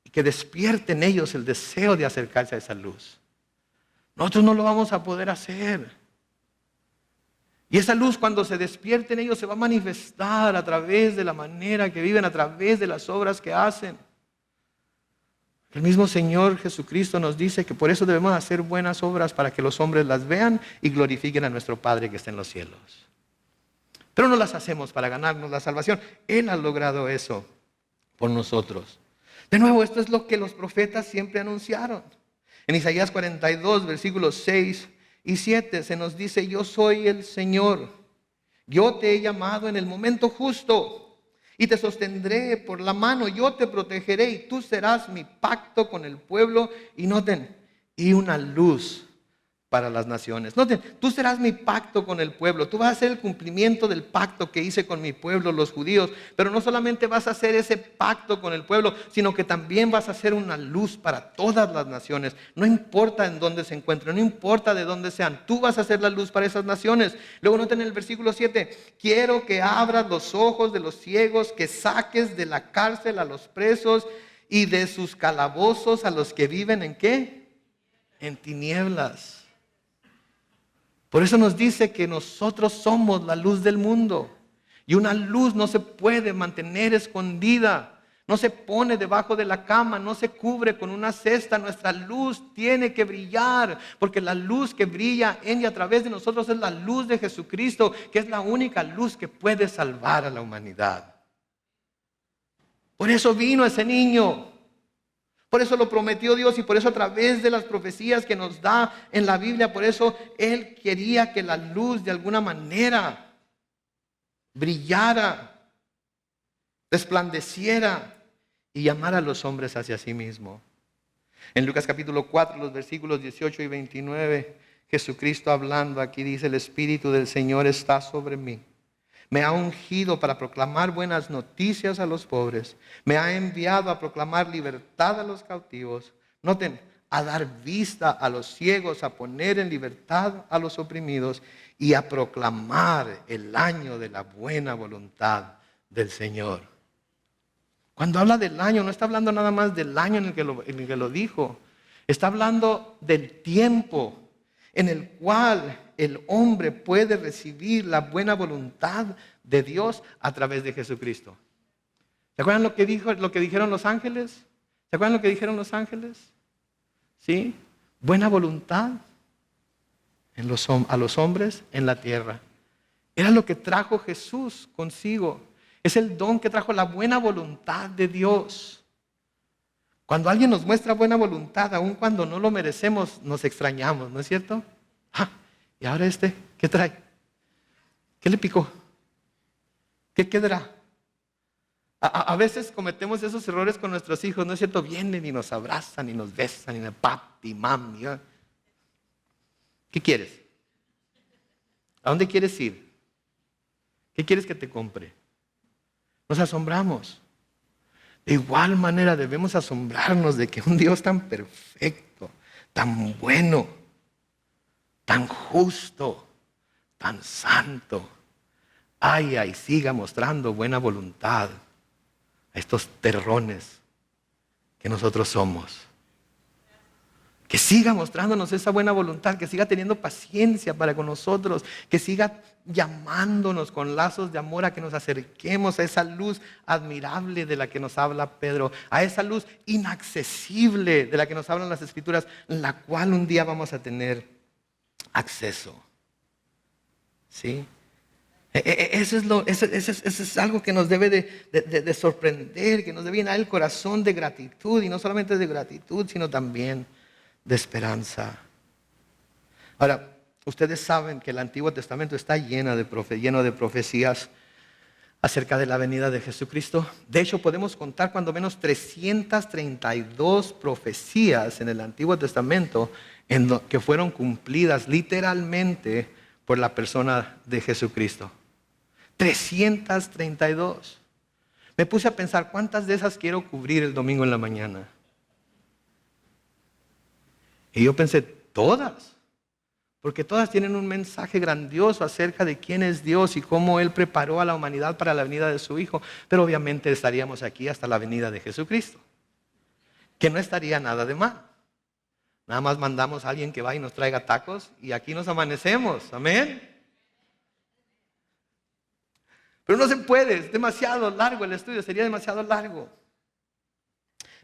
[SPEAKER 1] y que despierten ellos el deseo de acercarse a esa luz. Nosotros no lo vamos a poder hacer. Y esa luz, cuando se despierte en ellos, se va a manifestar a través de la manera que viven, a través de las obras que hacen. El mismo Señor Jesucristo nos dice que por eso debemos hacer buenas obras, para que los hombres las vean y glorifiquen a nuestro Padre que está en los cielos. Pero no las hacemos para ganarnos la salvación. Él ha logrado eso por nosotros. De nuevo, esto es lo que los profetas siempre anunciaron. En Isaías 42, versículos 6 y 7 se nos dice: yo soy el Señor, yo te he llamado en el momento justo y te sostendré por la mano, yo te protegeré y tú serás mi pacto con el pueblo. Y noten, y una luz para las naciones. Noten, tú serás mi pacto con el pueblo. Tú vas a hacer el cumplimiento del pacto que hice con mi pueblo, los judíos. Pero no solamente vas a hacer ese pacto con el pueblo, sino que también vas a hacer una luz para todas las naciones. No importa en dónde se encuentren, no importa de dónde sean, tú vas a hacer la luz para esas naciones. Luego noten en el versículo 7, quiero que abras los ojos de los ciegos, que saques de la cárcel a los presos y de sus calabozos a los que viven ¿en qué? En tinieblas. Por eso nos dice que nosotros somos la luz del mundo. Y una luz no se puede mantener escondida. No se pone debajo de la cama, no se cubre con una cesta. Nuestra luz tiene que brillar, porque la luz que brilla en y a través de nosotros es la luz de Jesucristo, que es la única luz que puede salvar a la humanidad. Por eso vino ese niño. Por eso lo prometió Dios y por eso a través de las profecías que nos da en la Biblia, por eso Él quería que la luz de alguna manera brillara, resplandeciera y llamara a los hombres hacia sí mismo. En Lucas capítulo 4, los versículos 18 y 29, Jesucristo hablando aquí dice: el Espíritu del Señor está sobre mí. Me ha ungido para proclamar buenas noticias a los pobres. Me ha enviado a proclamar libertad a los cautivos. Noten, a dar vista a los ciegos, a poner en libertad a los oprimidos y a proclamar el año de la buena voluntad del Señor. Cuando habla del año, no está hablando nada más del año en el que lo dijo. Está hablando del tiempo en el cual el hombre puede recibir la buena voluntad de Dios a través de Jesucristo. ¿Se acuerdan lo que dijeron los ángeles? ¿Se acuerdan lo que dijeron los ángeles? ¿Sí? Buena voluntad a los hombres en la tierra. Era lo que trajo Jesús consigo. Es el don que trajo la buena voluntad de Dios. Cuando alguien nos muestra buena voluntad, aun cuando no lo merecemos, nos extrañamos, ¿no es cierto? ¿Y ahora qué trae? ¿Qué le picó? ¿Qué quedará? A veces cometemos esos errores con nuestros hijos, ¿no es cierto? Vienen y nos abrazan y nos besan y nos papi, mami. ¿Qué quieres? ¿A dónde quieres ir? ¿Qué quieres que te compre? Nos asombramos. De igual manera debemos asombrarnos de que un Dios tan perfecto, tan bueno, tan justo, tan santo, siga mostrando buena voluntad a estos terrones que nosotros somos. Que siga mostrándonos esa buena voluntad, que siga teniendo paciencia para con nosotros, que siga llamándonos con lazos de amor a que nos acerquemos a esa luz admirable de la que nos habla Pedro, a esa luz inaccesible de la que nos hablan las Escrituras, la cual un día vamos a tener acceso. ¿Sí? Eso es algo que nos debe de sorprender, que nos debe llenar el corazón de gratitud, y no solamente de gratitud, sino también de esperanza. Ahora, ustedes saben que el Antiguo Testamento está lleno de profecías acerca de la venida de Jesucristo. De hecho, podemos contar cuando menos 332 profecías en el Antiguo Testamento que fueron cumplidas literalmente por la persona de Jesucristo. 332. Me puse a pensar, ¿cuántas de esas quiero cubrir el domingo en la mañana? Y yo pensé, todas. Porque todas tienen un mensaje grandioso acerca de quién es Dios y cómo Él preparó a la humanidad para la venida de su Hijo. Pero obviamente estaríamos aquí hasta la venida de Jesucristo, que no estaría nada de mal. Nada más mandamos a alguien que va y nos traiga tacos y aquí nos amanecemos. Amén. Pero no se puede, es demasiado largo el estudio, sería demasiado largo.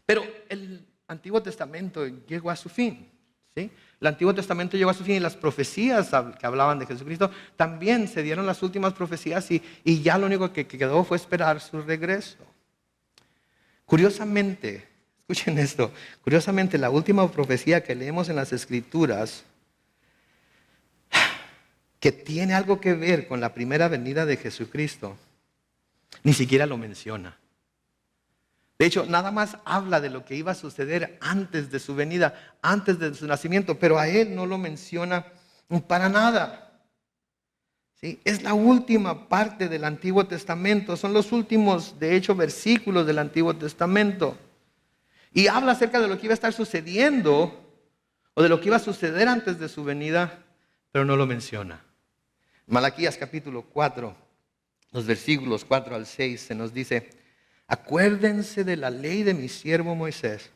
[SPEAKER 1] Pero el Antiguo Testamento llegó a su fin. ¿Sí? El Antiguo Testamento llegó a su fin y las profecías que hablaban de Jesucristo también se dieron las últimas profecías y ya lo único que quedó fue esperar su regreso. Curiosamente, escuchen esto, curiosamente la última profecía que leemos en las Escrituras que tiene algo que ver con la primera venida de Jesucristo, ni siquiera lo menciona. De hecho, nada más habla de lo que iba a suceder antes de su venida, antes de su nacimiento, pero a él no lo menciona para nada. ¿Sí? Es la última parte del Antiguo Testamento, son los últimos, de hecho, versículos del Antiguo Testamento. Y habla acerca de lo que iba a estar sucediendo o de lo que iba a suceder antes de su venida, pero no lo menciona. Malaquías capítulo 4, los versículos 4 al 6 se nos dice: acuérdense de la ley de mi siervo Moisés,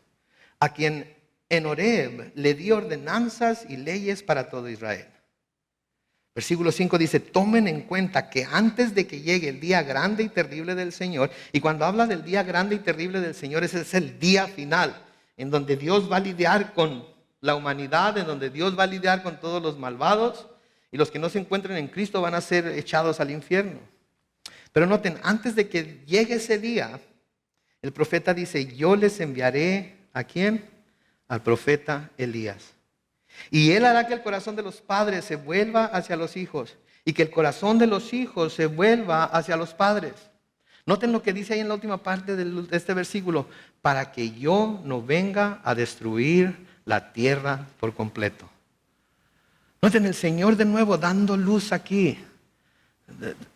[SPEAKER 1] a quien en Horeb le di ordenanzas y leyes para todo Israel. Versículo 5 dice: tomen en cuenta que antes de que llegue el día grande y terrible del Señor, y cuando habla del día grande y terrible del Señor, ese es el día final, en donde Dios va a lidiar con la humanidad, en donde Dios va a lidiar con todos los malvados, y los que no se encuentren en Cristo van a ser echados al infierno. Pero noten, antes de que llegue ese día, el profeta dice: yo les enviaré, ¿a quién? Al profeta Elías. Y él hará que el corazón de los padres se vuelva hacia los hijos y que el corazón de los hijos se vuelva hacia los padres. Noten lo que dice ahí en la última parte de este versículo: para que yo no venga a destruir la tierra por completo. Noten el Señor de nuevo dando luz aquí,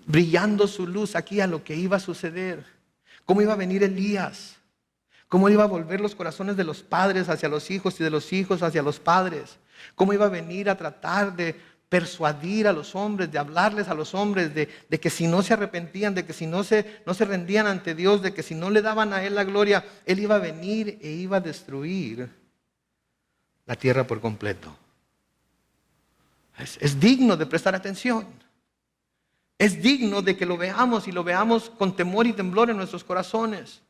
[SPEAKER 1] brillando su luz aquí a lo que iba a suceder. Cómo iba a venir Elías, cómo iba a volver los corazones de los padres hacia los hijos y de los hijos hacia los padres. Cómo iba a venir a tratar de persuadir a los hombres, de hablarles a los hombres, de que si no se arrepentían, de que si no se rendían ante Dios, de que si no le daban a Él la gloria, Él iba a venir e iba a destruir la tierra por completo. Es digno de prestar atención. Es digno de que lo veamos y lo veamos con temor y temblor en nuestros corazones.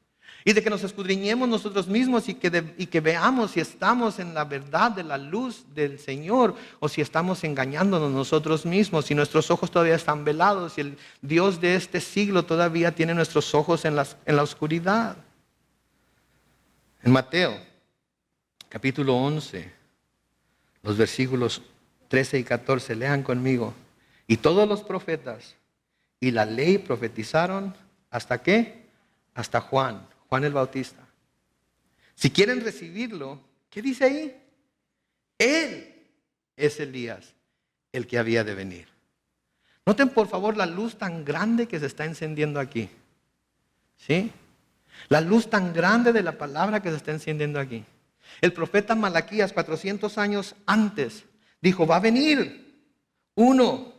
[SPEAKER 1] Y de que nos escudriñemos nosotros mismos y que veamos si estamos en la verdad de la luz del Señor o si estamos engañándonos nosotros mismos, si nuestros ojos todavía están velados, si el Dios de este siglo todavía tiene nuestros ojos en la oscuridad. En Mateo, capítulo 11, los versículos 13 y 14, lean conmigo. Y todos los profetas y la ley profetizaron, ¿hasta qué? Hasta Juan el Bautista. Si quieren recibirlo, ¿qué dice ahí? Él es Elías, el que había de venir. Noten por favor la luz tan grande que se está encendiendo aquí. ¿Sí? La luz tan grande de la palabra que se está encendiendo aquí. El profeta Malaquías, 400 años antes, dijo: va a venir uno,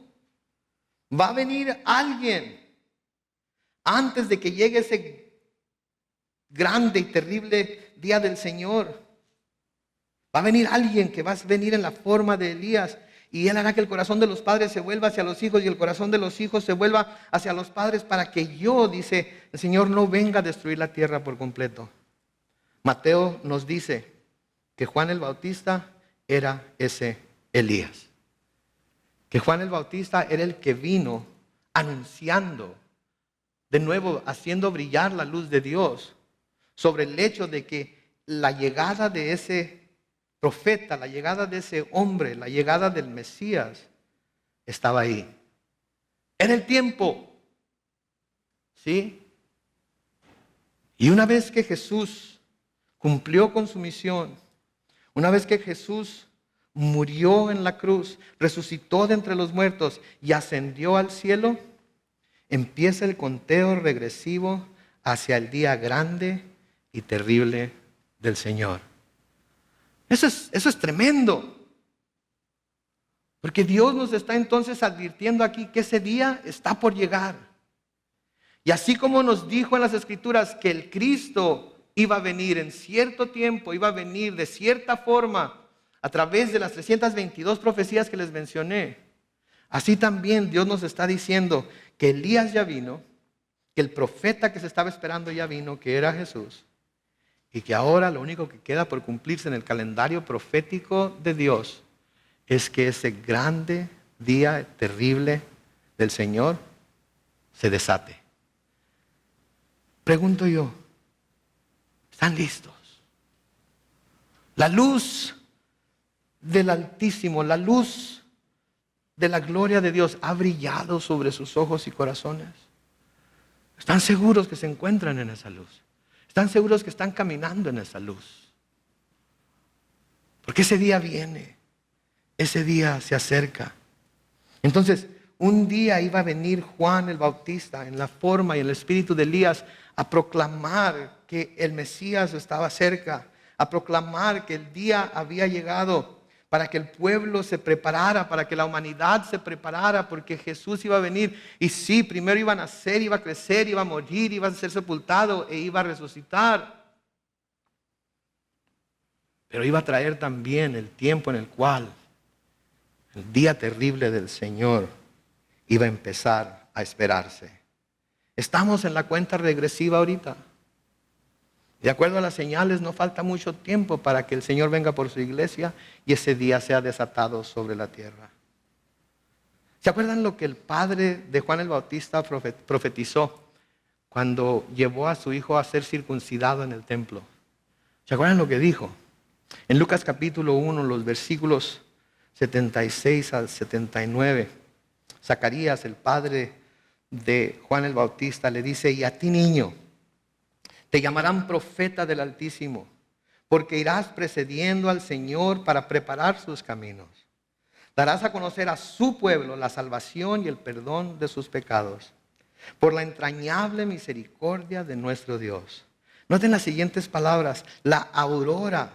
[SPEAKER 1] va a venir alguien antes de que llegue ese grande y terrible día del Señor. Va a venir alguien que va a venir en la forma de Elías. Y él hará que el corazón de los padres se vuelva hacia los hijos y el corazón de los hijos se vuelva hacia los padres para que yo, dice el Señor, no venga a destruir la tierra por completo. Mateo nos dice que Juan el Bautista era ese Elías. Que Juan el Bautista era el que vino anunciando, de nuevo haciendo brillar la luz de Dios sobre el hecho de que la llegada de ese profeta, la llegada de ese hombre, la llegada del Mesías, estaba ahí. Era el tiempo. ¿Sí? Y una vez que Jesús cumplió con su misión, una vez que Jesús murió en la cruz, resucitó de entre los muertos y ascendió al cielo, empieza el conteo regresivo hacia el día grande y terrible del Señor. Eso es tremendo. Porque Dios nos está entonces advirtiendo aquí que ese día está por llegar. Y así como nos dijo en las Escrituras que el Cristo iba a venir en cierto tiempo, iba a venir de cierta forma a través de las 322 profecías que les mencioné, así también Dios nos está diciendo que Elías ya vino, que el profeta que se estaba esperando ya vino, que era Jesús, y que ahora lo único que queda por cumplirse en el calendario profético de Dios es que ese grande día terrible del Señor se desate. Pregunto yo, ¿están listos? La luz del Altísimo, la luz de la gloria de Dios ha brillado sobre sus ojos y corazones. ¿Están seguros que se encuentran en esa luz? ¿Están seguros que están caminando en esa luz? Porque ese día viene, ese día se acerca. Entonces, un día iba a venir Juan el Bautista en la forma y en el espíritu de Elías a proclamar que el Mesías estaba cerca, a proclamar que el día había llegado para que el pueblo se preparara, para que la humanidad se preparara, porque Jesús iba a venir. Y sí, primero iba a nacer, iba a crecer, iba a morir, iba a ser sepultado e iba a resucitar. Pero iba a traer también el tiempo en el cual el día terrible del Señor iba a empezar a esperarse. Estamos en la cuenta regresiva ahorita. De acuerdo a las señales, no falta mucho tiempo para que el Señor venga por su iglesia y ese día sea desatado sobre la tierra. ¿Se acuerdan lo que el padre de Juan el Bautista profetizó cuando llevó a su hijo a ser circuncidado en el templo? ¿Se acuerdan lo que dijo? En Lucas capítulo 1, los versículos 76 al 79, Zacarías, el padre de Juan el Bautista, le dice: y a ti, niño, te llamarán profeta del Altísimo, porque irás precediendo al Señor para preparar sus caminos. Darás a conocer a su pueblo la salvación y el perdón de sus pecados, por la entrañable misericordia de nuestro Dios. Noten las siguientes palabras: la aurora,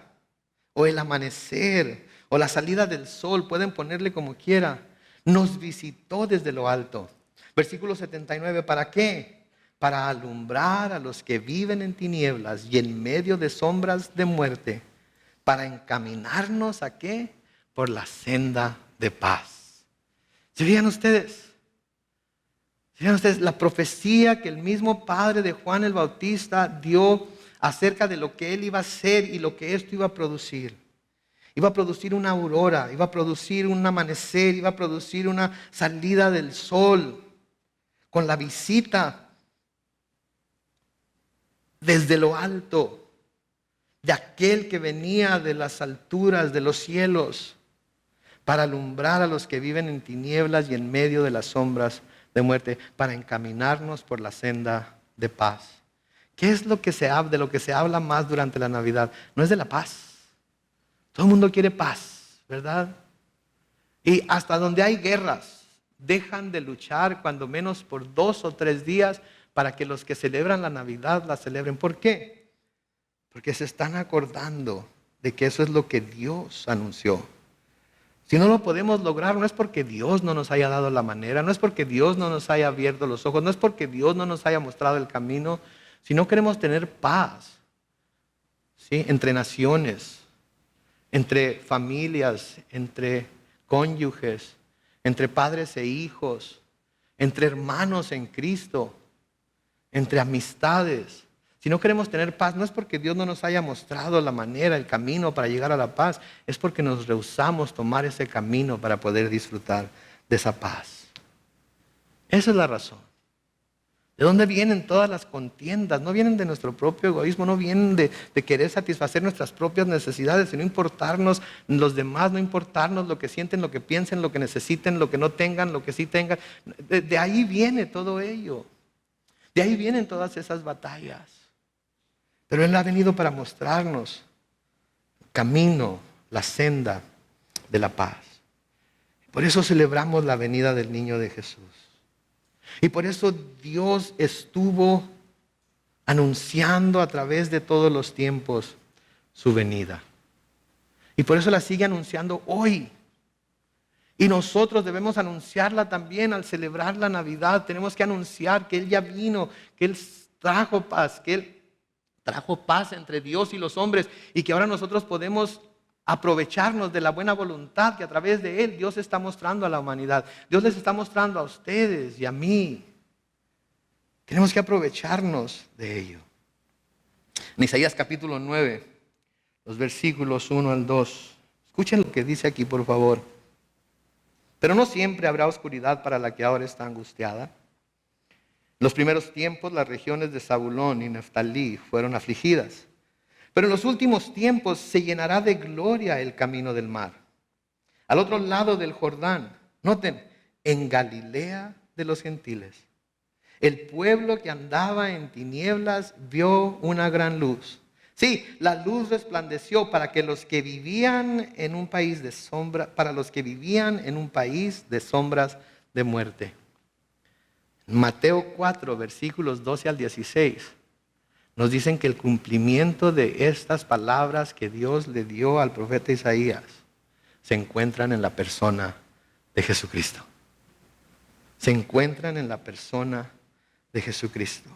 [SPEAKER 1] o el amanecer, o la salida del sol, pueden ponerle como quiera, nos visitó desde lo alto. Versículo 79, ¿para qué? Para alumbrar a los que viven en tinieblas y en medio de sombras de muerte, para encaminarnos ¿a qué? Por la senda de paz. ¿Se fijan ustedes? ¿Se fijan ustedes la profecía que el mismo padre de Juan el Bautista dio acerca de lo que él iba a hacer y lo que esto iba a producir? Iba a producir una aurora, iba a producir un amanecer, iba a producir una salida del sol, con la visita desde lo alto de aquel que venía de las alturas de los cielos para alumbrar a los que viven en tinieblas y en medio de las sombras de muerte, para encaminarnos por la senda de paz. ¿Qué es lo que de lo que se habla más durante la Navidad? No es de la paz. Todo el mundo quiere paz, ¿verdad? Y hasta donde hay guerras, dejan de luchar cuando menos por 2 o 3 días para que los que celebran la Navidad la celebren. ¿Por qué? Porque se están acordando de que eso es lo que Dios anunció. Si no lo podemos lograr, no es porque Dios no nos haya dado la manera, no es porque Dios no nos haya abierto los ojos, no es porque Dios no nos haya mostrado el camino. Si no queremos tener paz, ¿sí?, entre naciones, entre familias, entre cónyuges, entre padres e hijos, entre hermanos en Cristo, entre amistades. Si no queremos tener paz, no es porque Dios no nos haya mostrado la manera, el camino para llegar a la paz, es porque nos rehusamos tomar ese camino para poder disfrutar de esa paz. Esa es la razón. ¿De dónde vienen todas las contiendas? No vienen de nuestro propio egoísmo, no vienen de querer satisfacer nuestras propias necesidades, sino importarnos los demás, no importarnos lo que sienten, lo que piensen, lo que necesiten, lo que no tengan, lo que sí tengan. De ahí viene todo ello. De ahí vienen todas esas batallas. Pero Él ha venido para mostrarnos el camino, la senda de la paz. Por eso celebramos la venida del niño de Jesús. Y por eso Dios estuvo anunciando a través de todos los tiempos su venida. Y por eso la sigue anunciando hoy. Y nosotros debemos anunciarla también al celebrar la Navidad. Tenemos que anunciar que Él ya vino, que Él trajo paz, que Él trajo paz entre Dios y los hombres y que ahora nosotros podemos aprovecharnos de la buena voluntad que a través de Él Dios está mostrando a la humanidad. Dios les está mostrando a ustedes y a mí. Tenemos que aprovecharnos de ello. En Isaías capítulo 9, los versículos 1 al 2. Escuchen lo que dice aquí, por favor. Pero no siempre habrá oscuridad para la que ahora está angustiada. En los primeros tiempos las regiones de Zabulón y Neftalí fueron afligidas. Pero en los últimos tiempos se llenará de gloria el camino del mar. Al otro lado del Jordán, noten, en Galilea de los gentiles, el pueblo que andaba en tinieblas vio una gran luz. Sí, la luz resplandeció para los que vivían en un país de sombras de muerte. Mateo 4, versículos 12 al 16. Nos dicen que el cumplimiento de estas palabras que Dios le dio al profeta Isaías se encuentran en la persona de Jesucristo. Se encuentran en la persona de Jesucristo.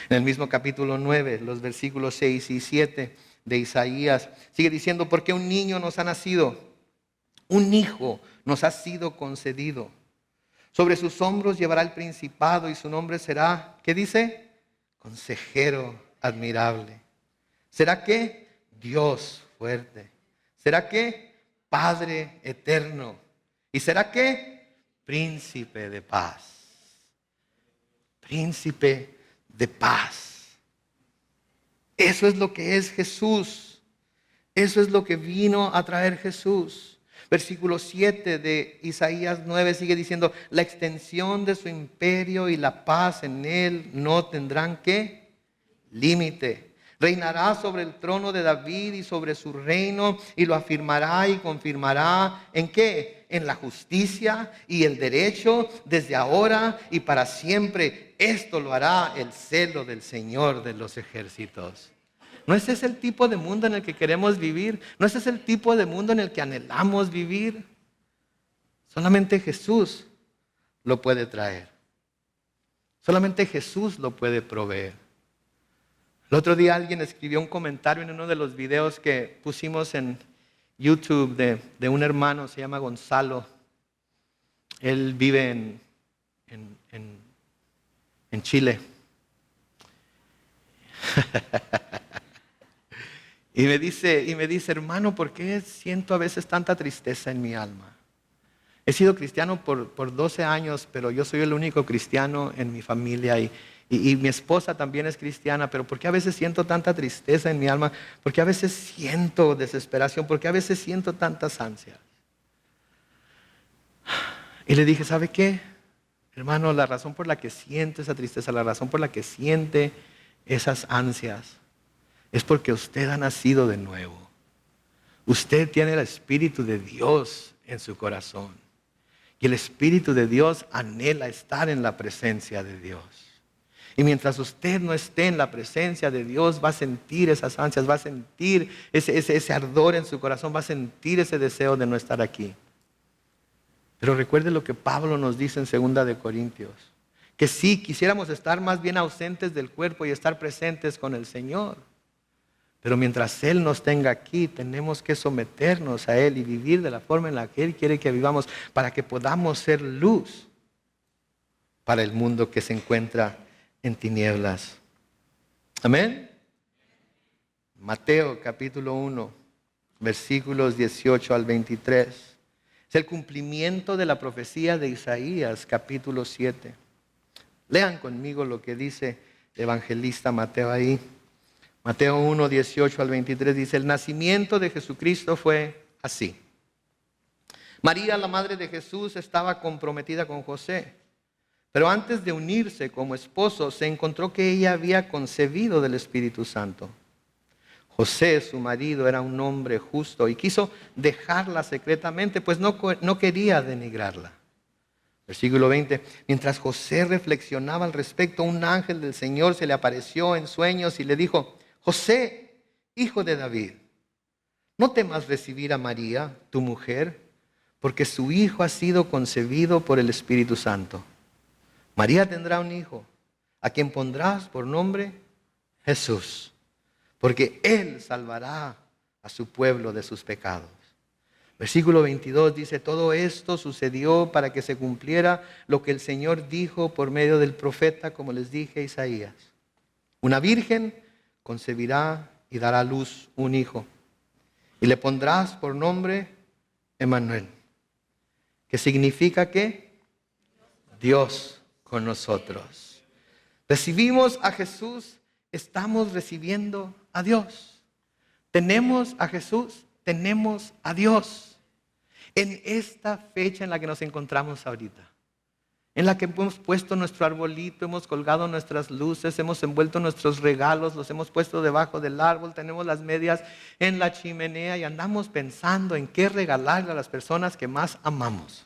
[SPEAKER 1] En el mismo capítulo 9, los versículos 6 y 7 de Isaías, sigue diciendo, porque un niño nos ha nacido, un hijo nos ha sido concedido. Sobre sus hombros llevará el principado y su nombre será, ¿qué dice? Consejero admirable. ¿Será qué? Dios fuerte. ¿Será qué? Padre eterno. ¿Y será qué? Príncipe de paz. Príncipe de paz. Eso es lo que es Jesús. Eso es lo que vino a traer Jesús. Versículo 7 de Isaías 9 sigue diciendo, la extensión de su imperio y la paz en él no tendrán ¿qué? Límite. Reinará sobre el trono de David y sobre su reino y lo afirmará y confirmará ¿en qué? En la justicia y el derecho desde ahora y para siempre. Esto lo hará el celo del Señor de los ejércitos. ¿No ese es el tipo de mundo en el que queremos vivir? ¿No ese es el tipo de mundo en el que anhelamos vivir? Solamente Jesús lo puede traer. Solamente Jesús lo puede proveer. El otro día alguien escribió un comentario en uno de los videos que pusimos en YouTube de un hermano, se llama Gonzalo. Él vive en Chile. Y me dice, hermano, ¿por qué siento a veces tanta tristeza en mi alma? He sido cristiano por 12 años, pero yo soy el único cristiano en mi familia y mi esposa también es cristiana, pero ¿por qué a veces siento tanta tristeza en mi alma? ¿Por qué a veces siento desesperación? ¿Por qué a veces siento tantas ansias? Y le dije, ¿sabe qué? Hermano, la razón por la que siente esa tristeza, la razón por la que siente esas ansias, es porque usted ha nacido de nuevo. Usted tiene el Espíritu de Dios en su corazón. Y el Espíritu de Dios anhela estar en la presencia de Dios. Y mientras usted no esté en la presencia de Dios, va a sentir esas ansias, va a sentir ese ardor en su corazón, va a sentir ese deseo de no estar aquí. Pero recuerde lo que Pablo nos dice en 2 de Corintios. Que sí, quisiéramos estar más bien ausentes del cuerpo y estar presentes con el Señor. Pero mientras Él nos tenga aquí, tenemos que someternos a Él y vivir de la forma en la que Él quiere que vivamos para que podamos ser luz para el mundo que se encuentra en tinieblas. Amén. Mateo capítulo 1, versículos 18 al 23. Es el cumplimiento de la profecía de Isaías capítulo 7. Lean conmigo lo que dice el evangelista Mateo ahí. Mateo 1, 18 al 23 dice: el nacimiento de Jesucristo fue así. María, la madre de Jesús, estaba comprometida con José, pero antes de unirse como esposo, se encontró que ella había concebido del Espíritu Santo. José, su marido, era un hombre justo y quiso dejarla secretamente, pues no quería denigrarla. Versículo 20. Mientras José reflexionaba al respecto, un ángel del Señor se le apareció en sueños y le dijo: José, hijo de David, no temas recibir a María, tu mujer, porque su hijo ha sido concebido por el Espíritu Santo. María tendrá un hijo, a quien pondrás por nombre Jesús, porque él salvará a su pueblo de sus pecados. Versículo 22 dice: todo esto sucedió para que se cumpliera lo que el Señor dijo por medio del profeta, como les dije a Isaías. Una virgen concebirá y dará a luz un hijo, y le pondrás por nombre Emmanuel, que significa que Dios con nosotros. Recibimos a Jesús, estamos recibiendo a Dios. Tenemos a Jesús, tenemos a Dios. En esta fecha en la que nos encontramos ahorita, en la que hemos puesto nuestro arbolito, hemos colgado nuestras luces, hemos envuelto nuestros regalos, los hemos puesto debajo del árbol, tenemos las medias en la chimenea y andamos pensando en qué regalarle a las personas que más amamos.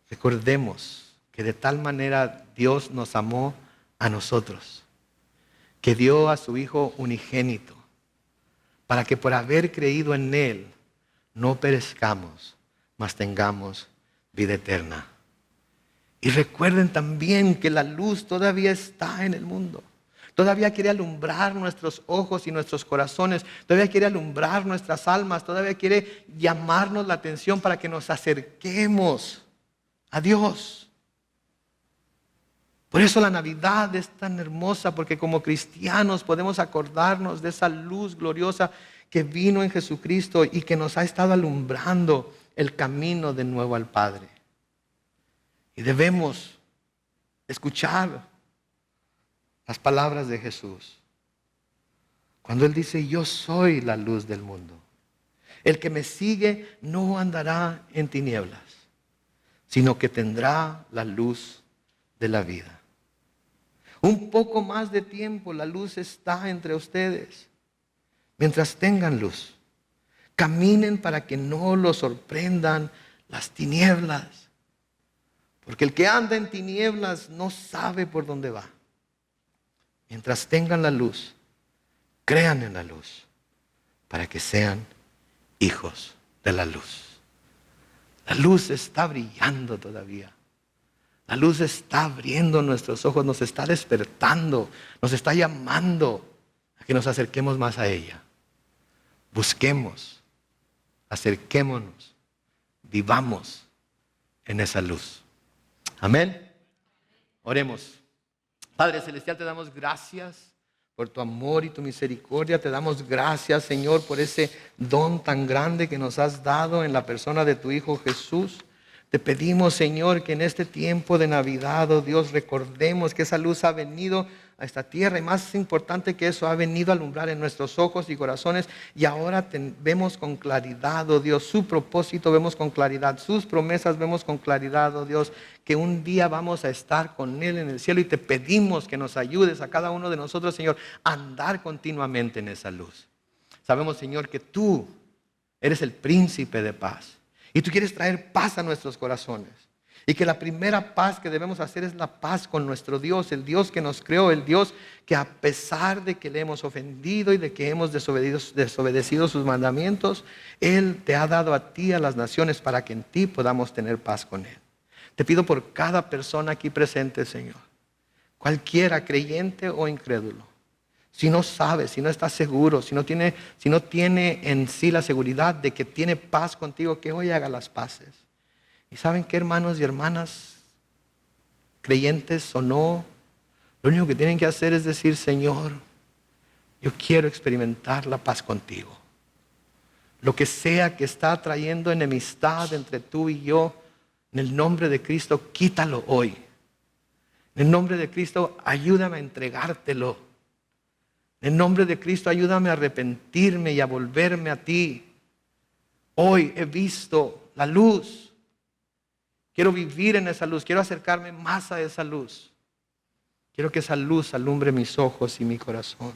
[SPEAKER 1] Recordemos que de tal manera Dios nos amó a nosotros, que dio a su Hijo unigénito, para que por haber creído en Él no perezcamos, mas tengamos vida eterna. Y recuerden también que la luz todavía está en el mundo. Todavía quiere alumbrar nuestros ojos y nuestros corazones. Todavía quiere alumbrar nuestras almas. Todavía quiere llamarnos la atención para que nos acerquemos a Dios. Por eso la Navidad es tan hermosa, porque como cristianos podemos acordarnos de esa luz gloriosa que vino en Jesucristo y que nos ha estado alumbrando el camino de nuevo al Padre. Y debemos escuchar las palabras de Jesús. Cuando Él dice: yo soy la luz del mundo. El que me sigue no andará en tinieblas, sino que tendrá la luz de la vida. Un poco más de tiempo, la luz está entre ustedes. Mientras tengan luz, caminen para que no los sorprendan las tinieblas. Porque el que anda en tinieblas no sabe por dónde va. Mientras tengan la luz, crean en la luz, para que sean hijos de la luz. La luz está brillando todavía. La luz está abriendo nuestros ojos, nos está despertando, nos está llamando a que nos acerquemos más a ella. Busquemos, acerquémonos, vivamos en esa luz. Amén. Oremos. Padre Celestial, te damos gracias por tu amor y tu misericordia. Te damos gracias, Señor, por ese don tan grande que nos has dado en la persona de tu Hijo Jesús. Te pedimos, Señor, que en este tiempo de Navidad, oh Dios, recordemos que esa luz ha venido a esta tierra y más importante que eso, ha venido a alumbrar en nuestros ojos y corazones y ahora vemos con claridad, oh Dios, su propósito vemos con claridad, sus promesas vemos con claridad, oh Dios, que un día vamos a estar con Él en el cielo y te pedimos que nos ayudes a cada uno de nosotros, Señor, a andar continuamente en esa luz. Sabemos, Señor, que tú eres el príncipe de paz. Y tú quieres traer paz a nuestros corazones. Y que la primera paz que debemos hacer es la paz con nuestro Dios, el Dios que nos creó, el Dios que a pesar de que le hemos ofendido y de que hemos desobedecido sus mandamientos, Él te ha dado a ti, a las naciones, para que en ti podamos tener paz con Él. Te pido por cada persona aquí presente, Señor, cualquiera, creyente o incrédulo, si no sabe, si no está seguro, si no tiene en sí la seguridad de que tiene paz contigo, que hoy haga las paces. ¿Y saben qué, hermanos y hermanas? Creyentes o no, lo único que tienen que hacer es decir: Señor, yo quiero experimentar la paz contigo. Lo que sea que está trayendo enemistad entre tú y yo, en el nombre de Cristo, quítalo hoy. En el nombre de Cristo, ayúdame a entregártelo. En el nombre de Cristo, ayúdame a arrepentirme y a volverme a ti. Hoy he visto la luz. Quiero vivir en esa luz. Quiero acercarme más a esa luz. Quiero que esa luz alumbre mis ojos y mi corazón.